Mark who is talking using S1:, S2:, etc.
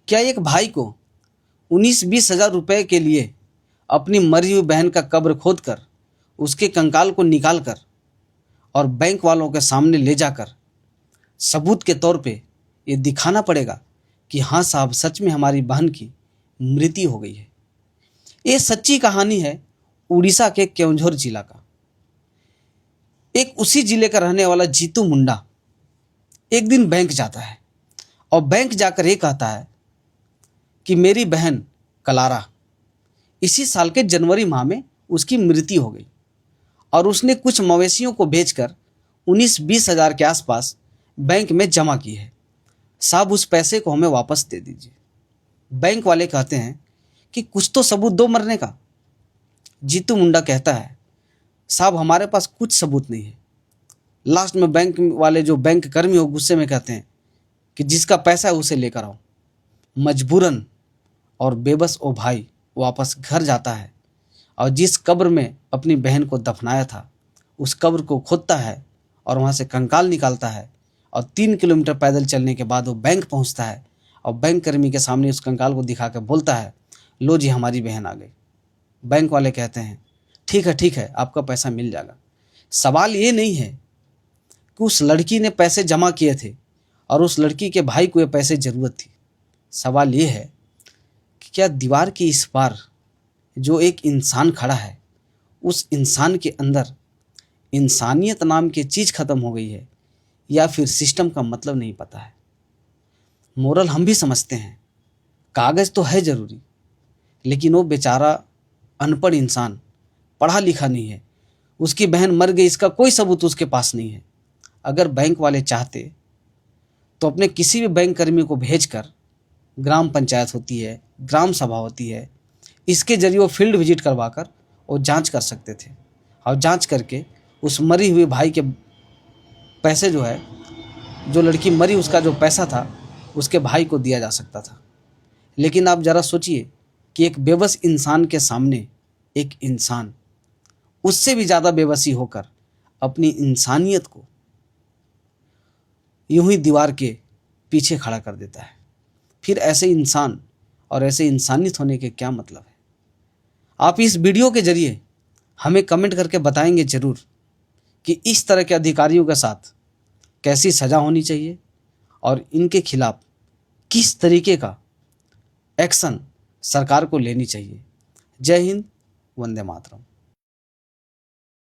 S1: क्या एक भाई को 19-20 हज़ार रुपये के लिए अपनी मरी हुई बहन का कब्र खोद कर उसके कंकाल को निकाल कर और बैंक वालों के सामने ले जाकर सबूत के तौर पे ये दिखाना पड़ेगा कि हाँ साहब, सच में हमारी बहन की मृत्यु हो गई है। ये सच्ची कहानी है उड़ीसा के केओंझर जिला का। एक उसी जिले का रहने वाला जीतू मुंडा एक दिन बैंक जाता है और बैंक जाकर ये कहता है कि मेरी बहन कलारा इसी साल के जनवरी माह में उसकी मृत्यु हो गई और उसने कुछ मवेशियों को बेचकर 19-20 हज़ार के आसपास बैंक में जमा की है। साहब, उस पैसे को हमें वापस दे दीजिए। बैंक वाले कहते हैं कि कुछ तो सबूत दो मरने का। जीतू मुंडा कहता है, साहब हमारे पास कुछ सबूत नहीं है। लास्ट में बैंक वाले जो बैंक कर्मी हो गुस्से में कहते हैं कि जिसका पैसा है उसे लेकर आओ। मजबूरन और बेबस वो भाई वापस घर जाता है और जिस कब्र में अपनी बहन को दफनाया था उस कब्र को खोदता है और वहाँ से कंकाल निकालता है और 3 किलोमीटर पैदल चलने के बाद वो बैंक पहुँचता है और बैंक कर्मी के सामने उस कंकाल को दिखा कर बोलता है, लो जी हमारी बहन आ गई। बैंक वाले कहते हैं ठीक है आपका पैसा मिल जाएगा। सवाल ये नहीं है कि उस लड़की ने पैसे जमा किए थे और उस लड़की के भाई को ये पैसे ज़रूरत थी। सवाल ये है कि क्या दीवार की इस पार जो एक इंसान खड़ा है उस इंसान के अंदर इंसानियत नाम की चीज़ ख़त्म हो गई है या फिर सिस्टम का मतलब नहीं पता है। मोरल हम भी समझते हैं, कागज़ तो है ज़रूरी, लेकिन वो बेचारा अनपढ़ इंसान, पढ़ा लिखा नहीं है, उसकी बहन मर गई इसका कोई सबूत उसके पास नहीं है। अगर बैंक वाले चाहते तो अपने किसी भी बैंक कर्मी को भेजकर, ग्राम पंचायत होती है, ग्राम सभा होती है, इसके जरिए वो फील्ड विजिट करवाकर वो जांच कर सकते थे और जांच करके उस मरी हुई भाई के पैसे जो है, जो लड़की मरी उसका जो पैसा था उसके भाई को दिया जा सकता था। लेकिन आप ज़रा सोचिए कि एक बेबस इंसान के सामने एक इंसान उससे भी ज़्यादा बेबसी होकर अपनी इंसानियत को यूं ही दीवार के पीछे खड़ा कर देता है। फिर ऐसे इंसान और ऐसे इंसानियत होने के क्या मतलब है? आप इस वीडियो के जरिए हमें कमेंट करके बताएंगे ज़रूर कि इस तरह के अधिकारियों के साथ कैसी सज़ा होनी चाहिए और इनके खिलाफ किस तरीके का एक्शन सरकार को लेनी चाहिए। जय हिंद, वंदे मातरम।